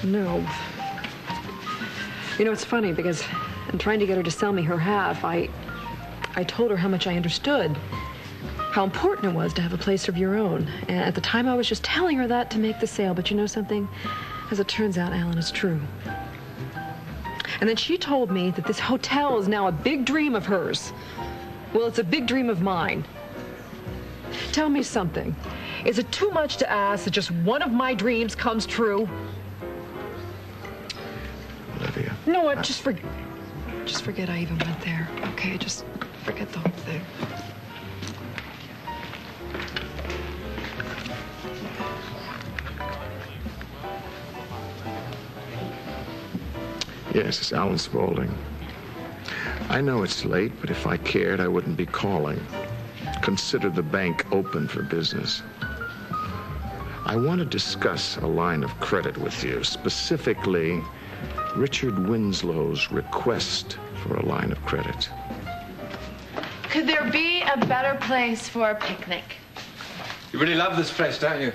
No. You know, it's funny because in trying to get her to sell me her half, I told her how much I understood, how important it was to have a place of your own. And at the time, I was just telling her that to make the sale. But you know something? As it turns out, Alan, it's true. And then she told me that this hotel is now a big dream of hers. Well, it's a big dream of mine. Tell me something. Is it too much to ask that just one of my dreams comes true? Olivia. No, what? Just forget I even went there. Okay, just forget the whole thing. Yes, it's Alan Spaulding. I know it's late, but if I cared, I wouldn't be calling. Consider the bank open for business. I want to discuss a line of credit with you, specifically Richard Winslow's request for a line of credit. Could there be a better place for a picnic? You really love this place, don't you?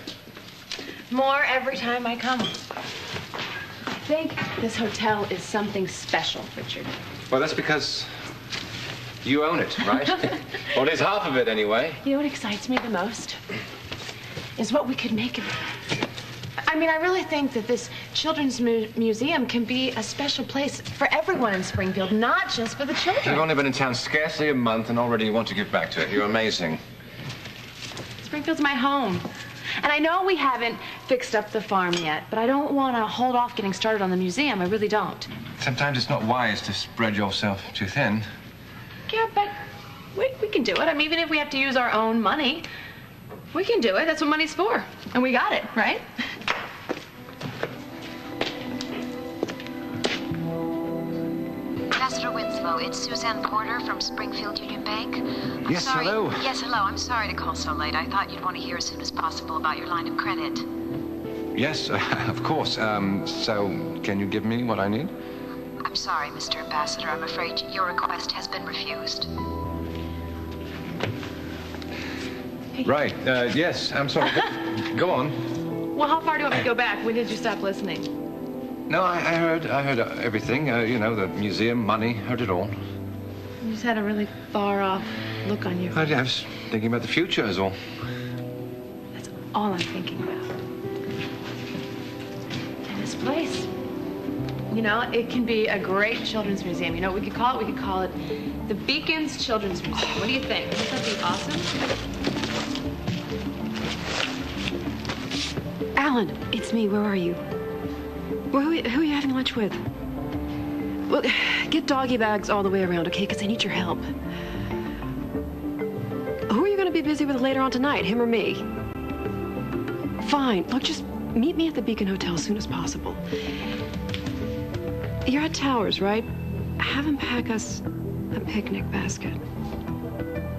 More every time I come. I think this hotel is something special, Richard. Well, that's because you own it, right? Or at least half of it, anyway. You know what excites me the most? Is what we could make of it. I mean, I really think that this children's museum can be a special place for everyone in Springfield, not just for the children. You've only been in town scarcely a month, and already you want to give back to it. You're amazing. Springfield's my home. And I know we haven't fixed up the farm yet, but I don't want to hold off getting started on the museum. I really don't. Sometimes it's not wise to spread yourself too thin. Yeah, but we can do it. I mean, even if we have to use our own money, we can do it. That's what money's for. And we got it, right? Ambassador Winslow, it's Suzanne Porter from Springfield Union Bank. Yes, hello. Yes, hello. I'm sorry to call so late. I thought you'd want to hear as soon as possible about your line of credit. Yes, of course. So, can you give me what I need? I'm sorry, Mr. Ambassador. I'm afraid your request has been refused. Right. Yes, I'm sorry. Go on. Well, how far do you want me to go back? When did you stop listening? No, I heard everything. You know, the museum, money, heard it all. You just had a really far-off look on your face. I was thinking about the future, is all. That's all I'm thinking about. And this place, you know, it can be a great children's museum. You know what we could call it? We could call it the Beacon's Children's Museum. What do you think? Wouldn't that be awesome? Alan, it's me. Where are you? Well, who are you having lunch with? Well, get doggy bags all the way around, okay? Because I need your help. Who are you going to be busy with later on tonight, him or me? Fine. Look, just meet me at the Beacon Hotel as soon as possible. You're at Towers, right? Have him pack us a picnic basket.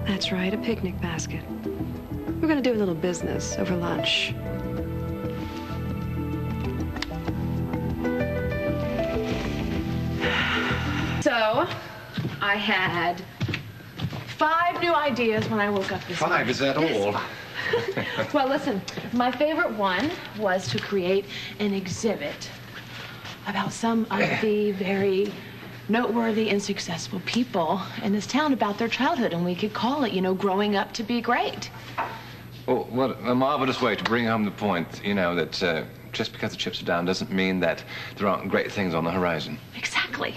That's right, a picnic basket. We're going to do a little business over lunch. So, I had 5 new ideas when I woke up this morning. 5, is that all? Well, listen, my favorite one was to create an exhibit about some of the very noteworthy and successful people in this town about their childhood, and we could call it, you know, growing up to be great. Oh, what a marvelous way to bring home the point, you know, that just because the chips are down doesn't mean that there aren't great things on the horizon. Exactly.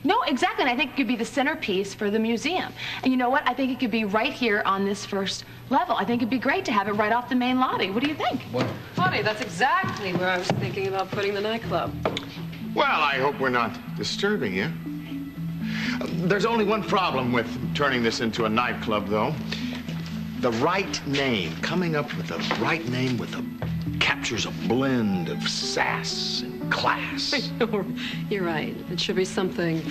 No, exactly, and I think it could be the centerpiece for the museum. And you know what? I think it could be right here on this first level. I think it'd be great to have it right off the main lobby. What do you think? What? Funny, that's exactly where I was thinking about putting the nightclub. Well, I hope we're not disturbing you. There's only one problem with turning this into a nightclub, though. The right name, coming up with the right name captures a blend of sass and class. You're right. It should be something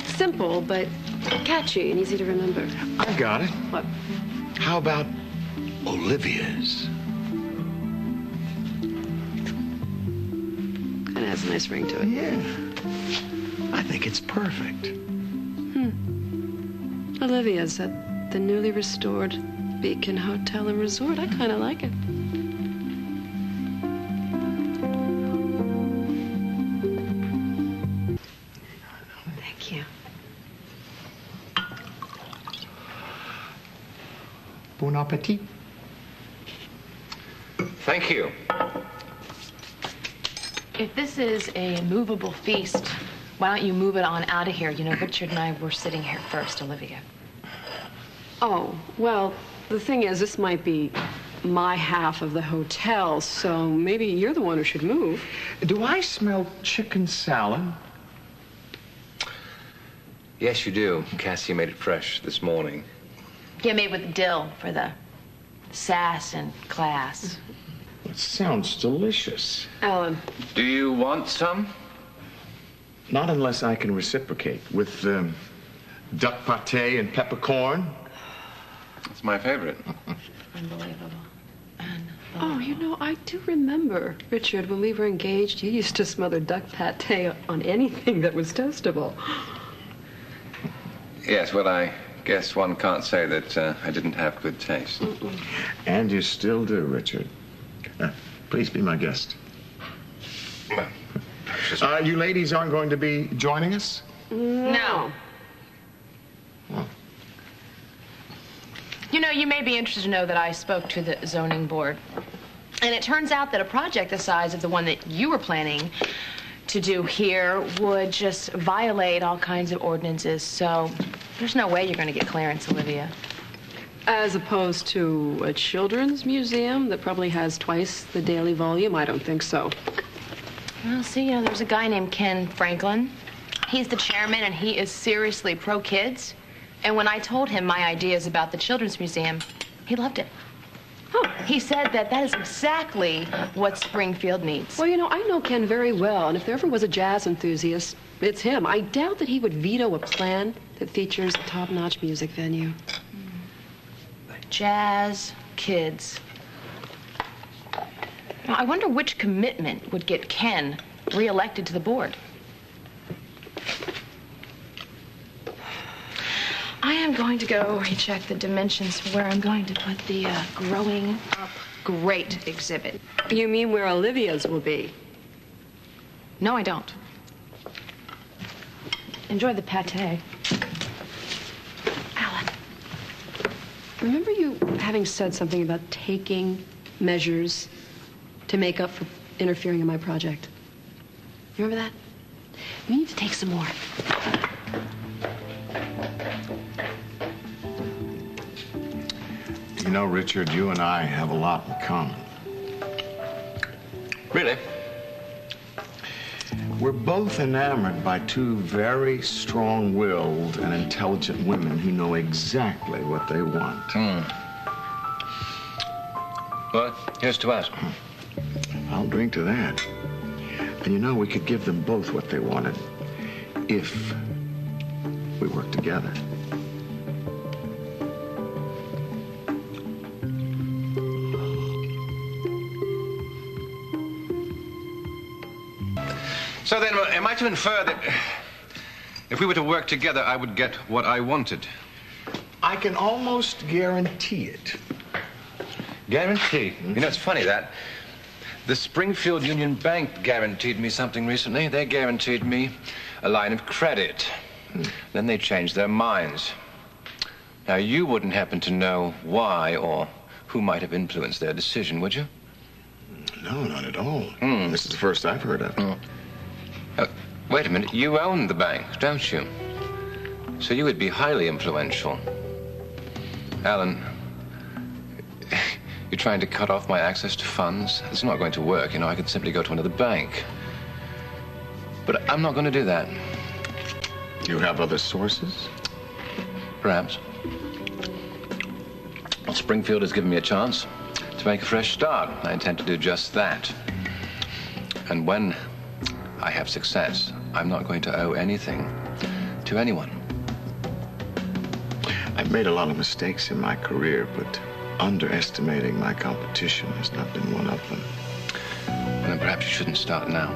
simple, but catchy and easy to remember. I got it. What? How about Olivia's? Kind of has a nice ring to it. Yeah. I think it's perfect. Olivia's at the newly restored Beacon Hotel and Resort. I kind of like it. Bon appetit. Thank you. If this is a movable feast, why don't you move it on out of here? You know, Richard and I were sitting here first, Olivia. Oh, well, the thing is, this might be my half of the hotel, so maybe you're the one who should move. Do I smell chicken salad? Yes, you do. Cassie made it fresh this morning. Yeah, made with dill for the sass and class. It sounds delicious. Alan. Do you want some? Not unless I can reciprocate with duck pate and peppercorn. It's my favorite. Unbelievable. Oh, you know, I do remember, Richard, when we were engaged, you used to smother duck pate on anything that was toastable. Yes, well, I guess one can't say that I didn't have good taste. And you still do, Richard. Please be my guest. You ladies aren't going to be joining us? No. Oh. You know, you may be interested to know that I spoke to the zoning board. And it turns out that a project the size of the one that you were planning to do here would just violate all kinds of ordinances. So there's no way you're going to get clearance, Olivia. As opposed to a children's museum that probably has twice the daily volume? I don't think so. Well, see, you know, there's a guy named Ken Franklin. He's the chairman, and he is seriously pro-kids. And when I told him my ideas about the children's museum, he loved it. Oh, he said that that is exactly what Springfield needs. Well, you know, I know Ken very well, and if there ever was a jazz enthusiast, it's him. I doubt that he would veto a plan that features a top-notch music venue. Jazz, kids. Now, I wonder which commitment would get Ken reelected to the board. I am going to go recheck the dimensions for where I'm going to put the growing up great exhibit. You mean where Olivia's will be? No, I don't. Enjoy the pate. Alan. Remember you having said something about taking measures to make up for interfering in my project? You remember that? You need to take some more. You know, Richard, you and I have a lot in common. Really? We're both enamored by two very strong-willed and intelligent women who know exactly what they want. Well, here's to us. I'll drink to that. And you know, we could give them both what they wanted if we worked together. So then, am I to infer that if we were to work together, I would get what I wanted? I can almost guarantee it. Guarantee? You know, it's funny that the Springfield Union Bank guaranteed me something recently. They guaranteed me a line of credit. Then they changed their minds. Now, you wouldn't happen to know why or who might have influenced their decision, would you? No, not at all. This is the first I've heard of it. Wait a minute. You own the bank, don't you? So you would be highly influential. Alan, you're trying to cut off my access to funds? It's not going to work. You know, I could simply go to another bank. But I'm not going to do that. You have other sources? Perhaps. Well, Springfield has given me a chance to make a fresh start. I intend to do just that. And when I have success, I'm not going to owe anything to anyone. I've made a lot of mistakes in my career, but underestimating my competition has not been one of them. Well, then perhaps you shouldn't start now.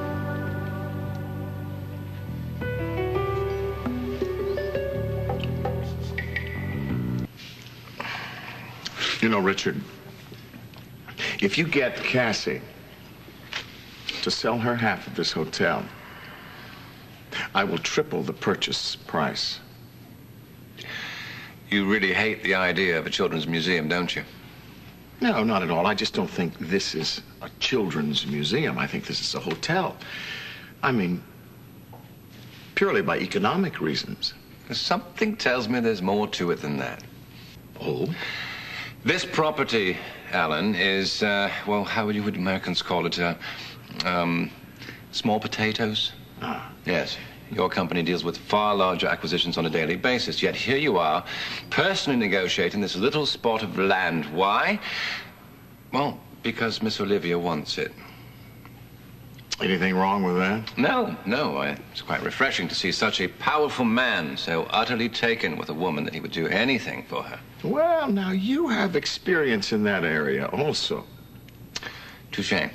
You know, Richard, if you get Cassie to sell her half of this hotel, I will triple the purchase price. You really hate the idea of a children's museum, don't you? No, not at all. I just don't think this is a children's museum. I think this is a hotel. I mean, purely by economic reasons. Something tells me there's more to it than that. Oh? This property, Alan, is, well, how would you Americans call it? Small potatoes? Ah. Yes. Your company deals with far larger acquisitions on a daily basis, yet here you are, personally negotiating this little spot of land. Why? Well, because Miss Olivia wants it. Anything wrong with that? No. It's quite refreshing to see such a powerful man so utterly taken with a woman that he would do anything for her. Well, now, you have experience in that area also. Touché.